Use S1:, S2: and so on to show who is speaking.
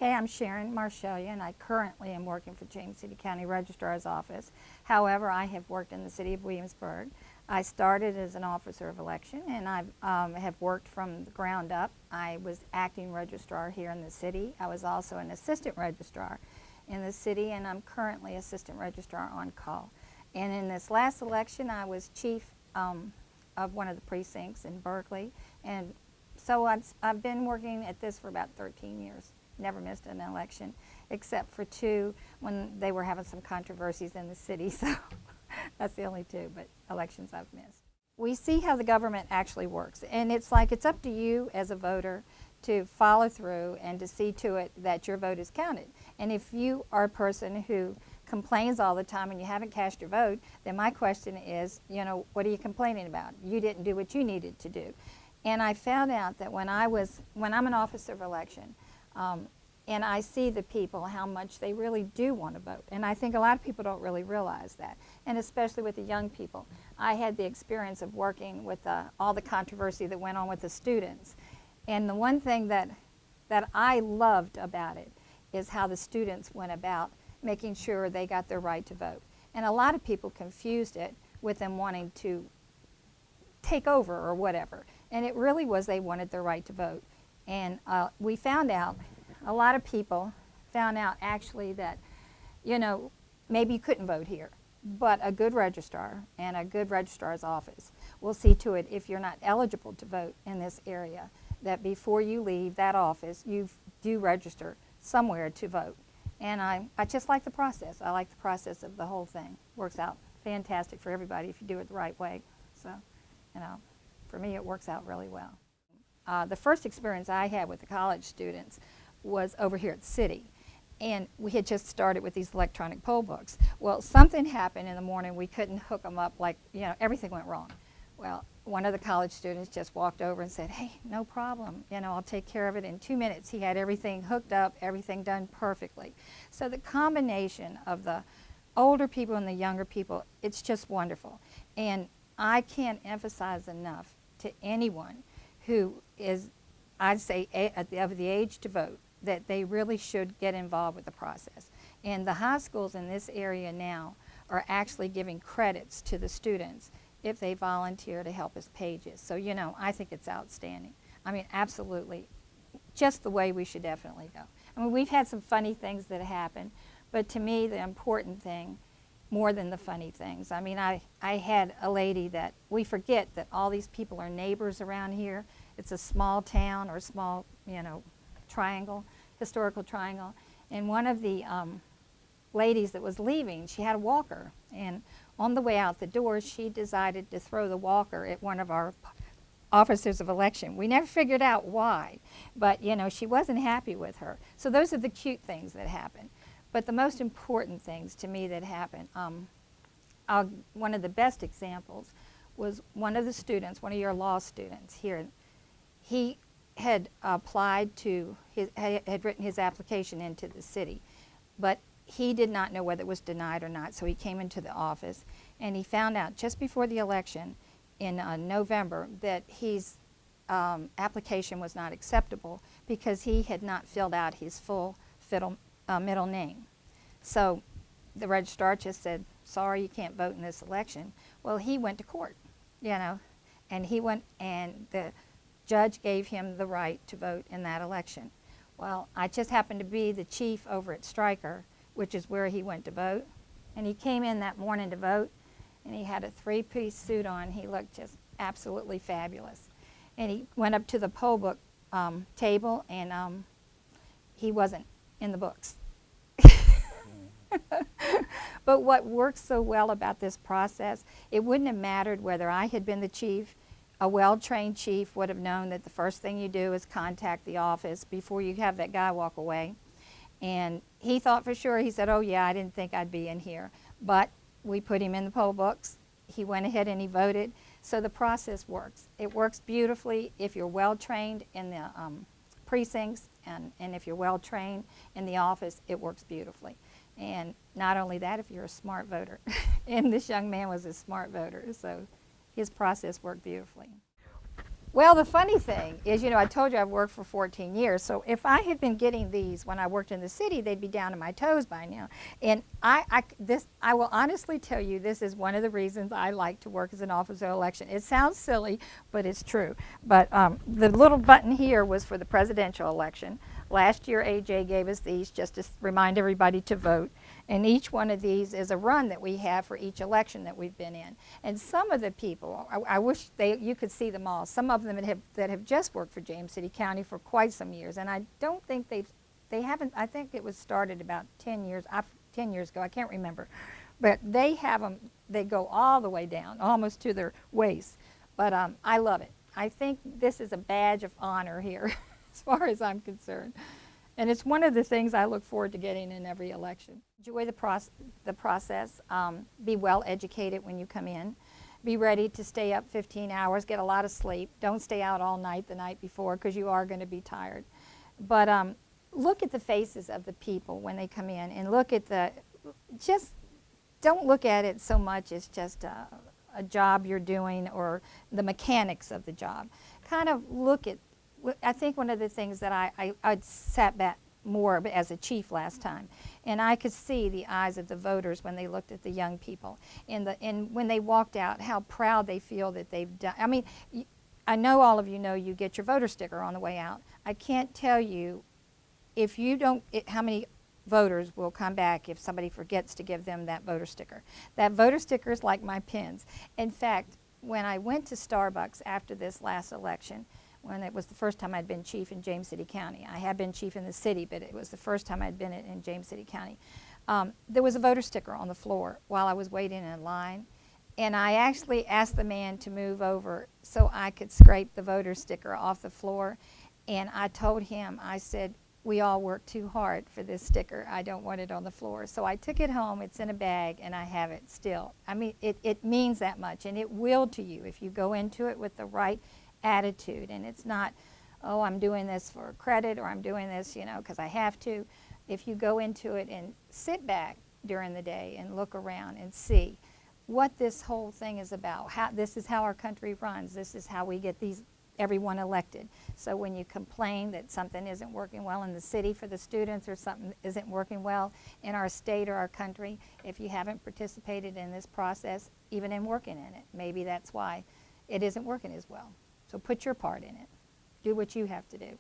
S1: Okay, I'm Sharon Marchelya, and I currently am working for James City County Registrar's Office. However, I have worked in the city of Williamsburg. I started as an officer of election, and I have worked from the ground up. I was acting registrar here in the city. I was also an assistant registrar in the city, and I'm currently assistant registrar on call. And in this last election, I was chief of one of the precincts in Berkeley, and so I've been working at this for about 13 years. Never missed an election, except for 2 when they were having some controversies in the city, so that's the only 2, but elections I've missed. We see how the government actually works, and it's up to you as a voter to follow through and to see to it that your vote is counted. And if you are a person who complains all the time and you haven't cast your vote, then my question is, what are you complaining about? You didn't do what you needed to do. And I found out that when I'm an officer of election, and I see the people, how much they really do want to vote. And I think a lot of people don't really realize that, and especially with the young people. I had the experience of working with all the controversy that went on with the students. And the one thing that I loved about it is how the students went about making sure they got their right to vote. And a lot of people confused it with them wanting to take over or whatever. And it really was they wanted their right to vote. And we found out, a lot of people found out actually that, maybe you couldn't vote here, but a good registrar and a good registrar's office will see to it, if you're not eligible to vote in this area, that before you leave that office, you do register somewhere to vote. And I just like the process. I like the process of the whole thing. Works out fantastic for everybody if you do it the right way. So, for me, it works out really well. The first experience I had with the college students was over here at the city, and we had just started with these electronic poll books. Well, something happened in the morning. We couldn't hook them up, everything went wrong. Well, one of the college students just walked over and said, "Hey, no problem, I'll take care of it." In 2 minutes, he had everything hooked up, everything done perfectly. So the combination of the older people and the younger people, it's just wonderful. And I can't emphasize enough to anyone who is, I'd say, of the age to vote, that they really should get involved with the process. And the high schools in this area now are actually giving credits to the students if they volunteer to help as pages. So, I think it's outstanding. I mean, absolutely, just the way we should definitely go. I mean, we've had some funny things that happen, but to me, the important thing, more than the funny things. I mean, I had a lady that, we forget that all these people are neighbors around here. It's a small town or a small, triangle, historical triangle. And one of the ladies that was leaving, she had a walker. And on the way out the door, she decided to throw the walker at one of our officers of election. We never figured out why, but she wasn't happy with her. So those are the cute things that happen. But the most important things to me that happened, one of the best examples was one of the students, one of your law students here. He had applied to, had written his application into the city, but he did not know whether it was denied or not, so he came into the office, and he found out just before the election in November that his application was not acceptable because he had not filled out his full middle name. So the registrar just said, "Sorry, you can't vote in this election." Well, he went to court, and he went, and the judge gave him the right to vote in that election. Well, I just happened to be the chief over at Stryker, which is where he went to vote, and he came in that morning to vote, and he had a 3-piece suit on. He looked just absolutely fabulous. And he went up to the poll book table, and he wasn't in the books. But what works so well about this process, it wouldn't have mattered whether I had been the chief. A well-trained chief would have known that the first thing you do is contact the office before you have that guy walk away. And he thought for sure, he said, "Oh yeah, I didn't think I'd be in here." But we put him in the poll books. He went ahead and he voted. So the process works. It works beautifully if you're well-trained in the precincts, and if you're well-trained in the office, it works beautifully. And not only that, if you're a smart voter. And this young man was a smart voter, so his process worked beautifully. Well, the funny thing is, I told you I've worked for 14 years, so if I had been getting these when I worked in the city, they'd be down to my toes by now. And I will honestly tell you, this is one of the reasons I like to work as an officer of election. It sounds silly, but it's true. But the little button here was for the presidential election. Last year, AJ gave us these just to remind everybody to vote. And each one of these is a run that we have for each election that we've been in. And some of the people, I wish you could see them all. Some of them that have just worked for James City County for quite some years. And I don't think they haven't, I think it was started about 10 years ago, I can't remember. But they have them, they go all the way down, almost to their waist. But I love it. I think this is a badge of honor here, as far as I'm concerned. And it's one of the things I look forward to getting in every election. Enjoy the process. Be well educated when you come in. Be ready to stay up 15 hours, get a lot of sleep. Don't stay out all night the night before, because you are going to be tired. But look at the faces of the people when they come in, and look at just don't look at it so much as just a job you're doing or the mechanics of the job. Kind of look at, I think one of the things that I sat back more as a chief last time, and I could see the eyes of the voters when they looked at the young people, and when they walked out, how proud they feel that they've done. I mean, I know all of you know you get your voter sticker on the way out. I can't tell you if you don't, how many voters will come back if somebody forgets to give them that voter sticker. That voter sticker is like my pins. In fact, when I went to Starbucks after this last election, when it was the first time I'd been chief in James City County. I had been chief in the city, but it was the first time I'd been in James City County. There was a voter sticker on the floor while I was waiting in line, and I actually asked the man to move over so I could scrape the voter sticker off the floor, and I told him, I said, we all work too hard for this sticker. I don't want it on the floor. So I took it home, it's in a bag, and I have it still. I mean, it means that much, and it will to you if you go into it with the right attitude, and it's not, oh, I'm doing this for credit, or I'm doing this, because I have to. If you go into it and sit back during the day and look around and see what this whole thing is about, this is how our country runs, this is how we get everyone elected. So when you complain that something isn't working well in the city for the students, or something isn't working well in our state or our country, if you haven't participated in this process, even in working in it, maybe that's why it isn't working as well. So put your part in it. Do what you have to do.